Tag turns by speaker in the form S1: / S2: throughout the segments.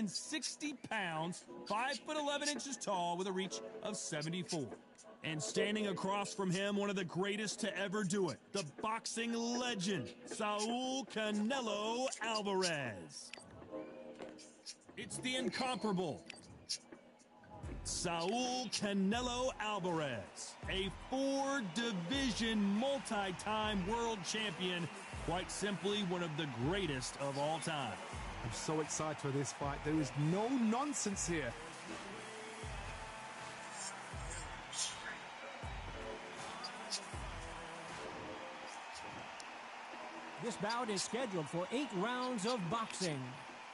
S1: 260 pounds, 5'11" tall with a reach of 74. And standing across from him, one of the greatest to ever do it, the boxing legend, Saul Canelo Alvarez. It's the incomparable Saul Canelo Alvarez, a 4-division multi-time world champion, quite simply one of the greatest of all time.
S2: I'm so excited for this fight. There is no nonsense here.
S3: This bout is scheduled for 8 rounds of boxing.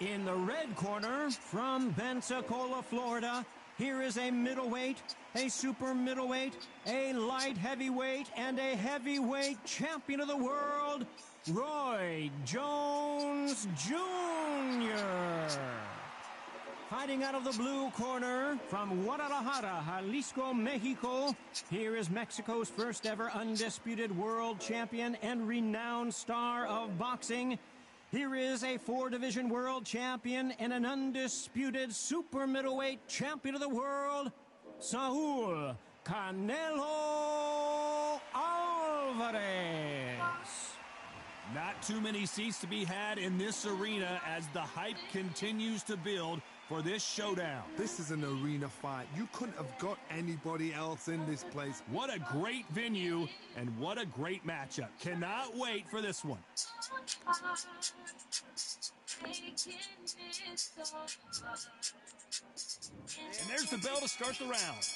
S3: In the red corner, from Pensacola, Florida, here is a middleweight, a super middleweight, a light heavyweight, and a heavyweight champion of the world, Roy Jones Jr. Fighting out of the blue corner, from Guadalajara, Jalisco, Mexico, here is Mexico's first ever undisputed world champion and renowned star of boxing. Here is a 4-division world champion and an undisputed super middleweight champion of the world, Saul Canelo Alvarez.
S1: Not too many seats to be had in this arena as the hype continues to build for this showdown.
S2: This is an arena fight. You couldn't have got anybody else in this place.
S1: What a great venue and what a great matchup. Cannot wait for this one. And there's the bell to start the round.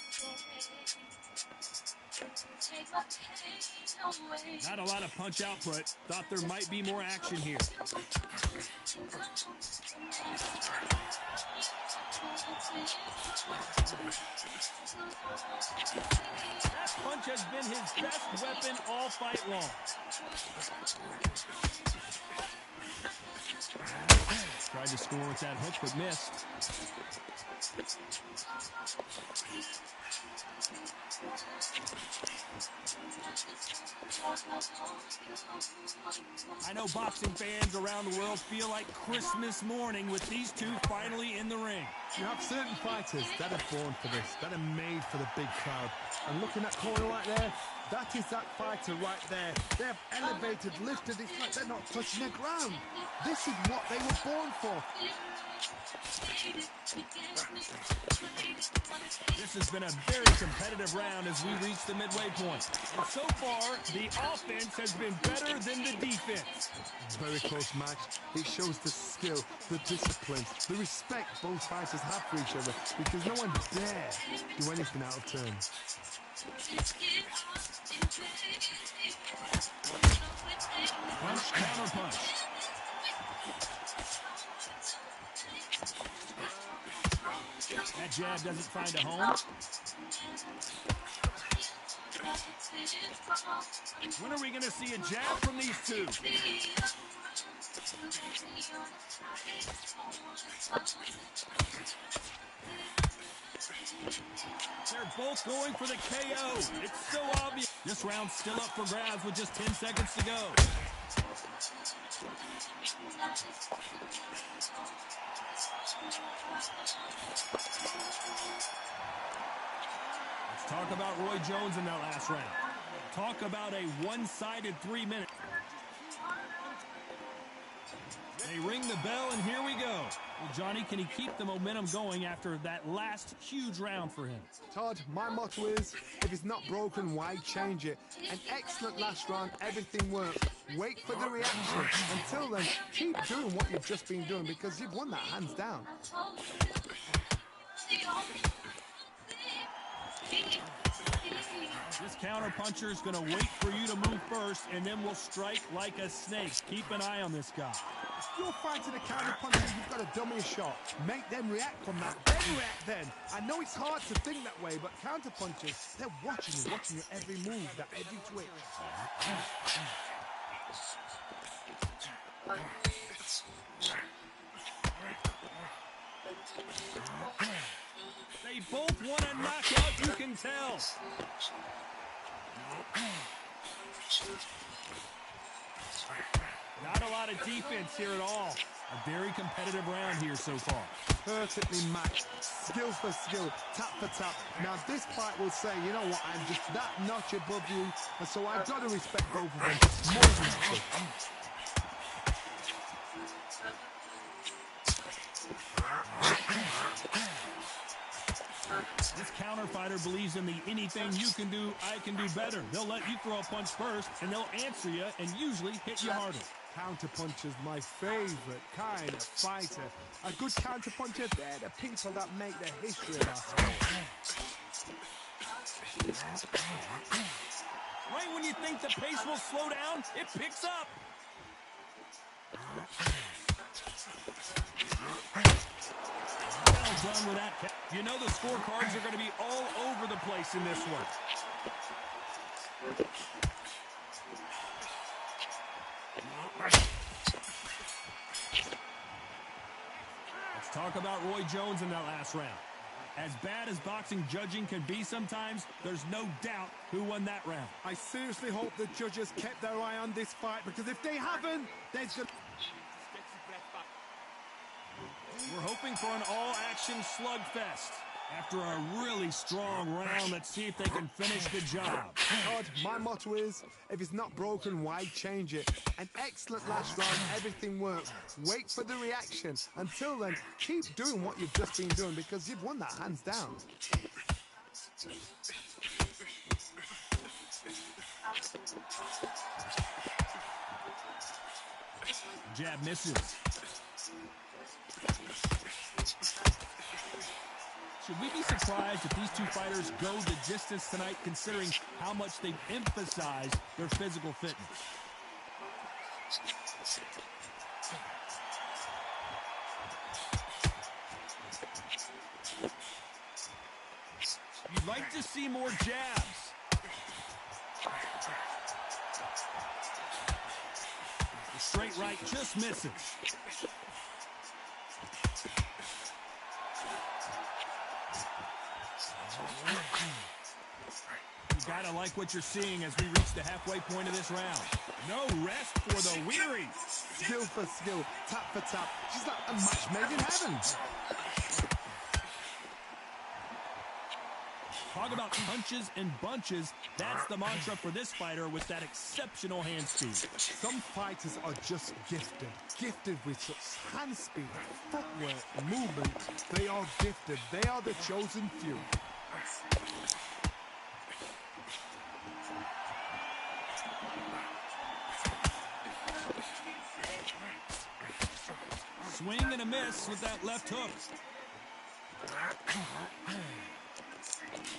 S1: Not a lot of punch output. Thought there might be more action here. That punch has been his best weapon all fight long. Tried to score with that hook, but missed. I know boxing fans around the world feel like Christmas morning with these two finally in the ring.
S2: You have certain fighters that are born for this, that are made for the big crowd. And looking at that corner right there, that is that fighter right there. They have elevated, lifted, it's like they're not touching the ground. This is what they were born for.
S1: This has been a very competitive round as we reach the midway point. And so far, the offense has been better than the defense.
S2: Very close match. It shows the skill, the discipline, the respect both fighters have for each other, because no one dare do anything out of turn.
S1: Punch, counter punch. That jab doesn't find a home. When are we going to see a jab from these two? They're both going for the KO. It's so obvious. This round's still up for grabs with just 10 seconds to go. Let's talk about Roy Jones in that last round. Talk about a one-sided 3 minute. They ring the bell, and here we go. Well, Johnny, can he keep the momentum going after that last huge round for him?
S2: Todd, my motto is, if it's not broken, why change it? An excellent last round, everything worked. Wait for the reaction. Until then, keep doing what you've just been doing, because you've won that hands down.
S1: This counter puncher is going to wait for you to move first, and then will strike like a snake. Keep an eye on this guy.
S2: If you're fighting a counter puncher, you've got to dummy a shot. Make them react from that. Then react then. I know it's hard to think that way, but counter punchers, they're watching your every move, that every twitch.
S1: They both want a knockout, you can tell. Not a lot of defense here at all. A very competitive round here so far.
S2: Perfectly matched, skill for skill, tap for tap. Now this fight will say, you know what, I'm just that notch above you, and so I've got to respect both of them more than equal.
S1: This counter fighter believes in the anything you can do, I can do better. They'll let you throw a punch first, and they'll answer you and usually hit you harder.
S2: Counter puncher's my favorite kind of fighter. A good counter puncher, they're the people that make the history of our sport.
S1: Right when you think the pace will slow down, it picks up. Well done with that. You know the scorecards are going to be all over the place in this one. Let's talk about Roy Jones in that last round. As bad as boxing judging can be sometimes, there's no doubt who won that round.
S2: I seriously hope the judges kept their eye on this fight, because if they haven't, there's going to...
S1: We're hoping for an all-action slugfest. After a really strong round, let's see if they can finish the job.
S2: Todd, my motto is, if it's not broken, why change it? An excellent last round, everything works. Wait for the reaction. Until then, keep doing what you've just been doing, because you've won that hands down.
S1: Jab misses. Should we be surprised if these two fighters go the distance tonight, considering how much they've emphasized their physical fitness? You'd like to see more jabs. The straight right just misses. You gotta like what you're seeing as we reach the halfway point of this round. No rest for the weary.
S2: Skill for skill, tap for tap. She's like a match made in heaven.
S1: Talk about punches and bunches. That's the mantra for this fighter with that exceptional hand speed.
S2: Some fighters are just gifted. Gifted with such hand speed, footwork, movement. They are gifted. They are the chosen few.
S1: Swing and a miss with that left hook.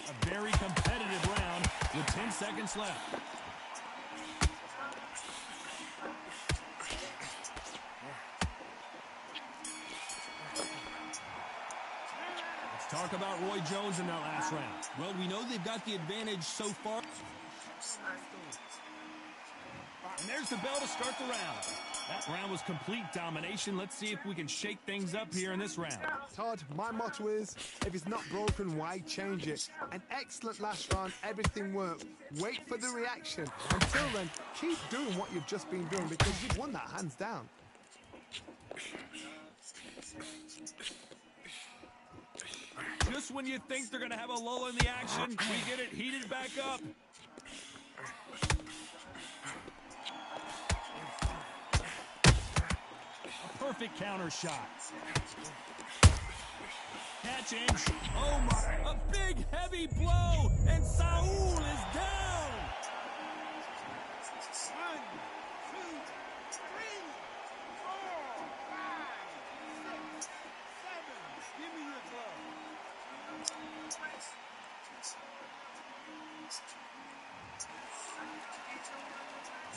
S1: A very competitive round with 10 seconds left. Let's talk about Roy Jones in that last round. Well, we know they've got the advantage so far. And there's the bell to start the round. That round was complete domination. Let's see if we can shake things up here in this round.
S2: Todd, my motto is, if it's not broken, why change it? An excellent last round, everything works. Wait for the reaction. Until then, keep doing what you've just been doing, because you've won that hands down.
S1: Just when you think they're going to have a lull in the action, we get it heated back up. Perfect counter shot. Catching. Oh my. A big heavy blow. And Saul is down.
S4: 1, 2, 3, 4, 5, 6, 7. Give me your glove.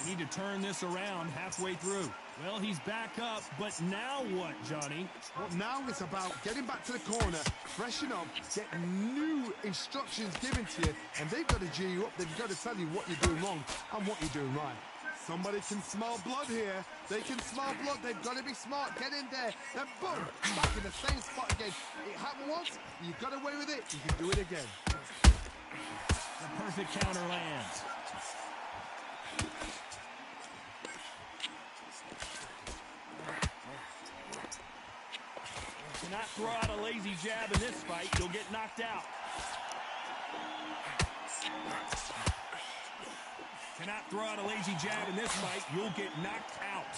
S1: We need to turn this around halfway through. Well, he's back up, but now what, Johnny?
S2: Well, now it's about getting back to the corner, freshen up, get new instructions given to you, and they've got to G you up. They've got to tell you what you're doing wrong and what you're doing right. Somebody can smell blood here. They can smell blood. They've got to be smart. Get in there. Then boom, back in the same spot again. It happened once. You got away with it. You can do it again.
S1: The perfect counter lands. Cannot throw out a lazy jab in this fight. You'll get knocked out. Cannot throw out a lazy jab in this fight. You'll get knocked out.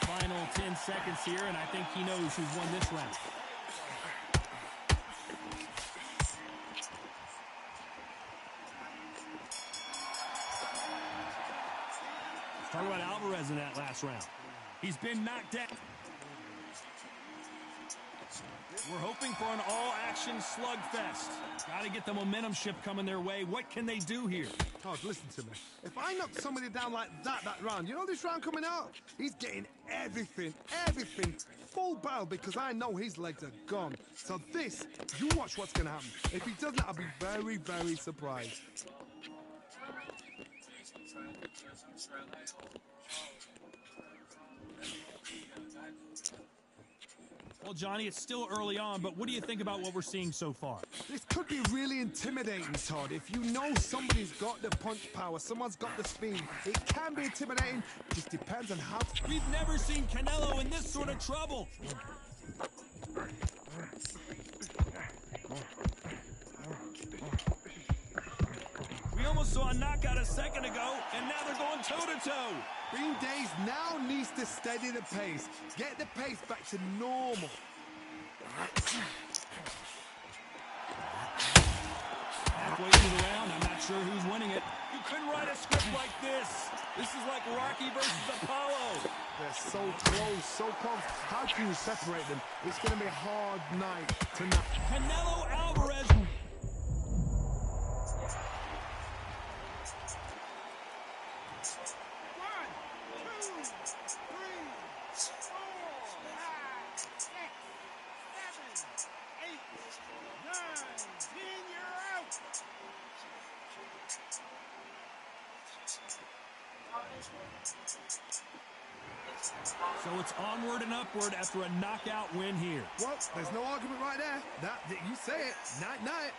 S1: Final 10 seconds here, and I think he knows who's won this round. Talk about Alvarez in that last round. He's been knocked out. We're hoping for an all-action slugfest. Got to get the momentum shift coming their way. What can they do here?
S2: Todd, listen to me. If I knock somebody down like that round, you know this round coming out? He's getting everything, full barrel, because I know his legs are gone. So this, you watch what's going to happen. If he doesn't, I'll be very, very surprised.
S1: Well, Johnny, it's still early on, but what do you think about what we're seeing so far?
S2: This could be really intimidating, Todd. If you know somebody's got the punch power, someone's got the speed, it can be intimidating. Just depends on how...
S1: We've never seen Canelo in this sort of trouble. We almost saw a knockout a second ago, and now they're going toe-to-toe.
S2: Bean Days now needs to steady the pace. Get the pace back to normal.
S1: Halfway through the round, I'm not sure who's winning it. You couldn't write a script like this. This is like Rocky versus Apollo.
S2: They're so close, so close. How can you separate them? It's going to be a hard night tonight.
S1: Canelo Alvarez. So it's onward and upward after a knockout win here.
S2: Well, there's no argument right there. That you say it. Night-night.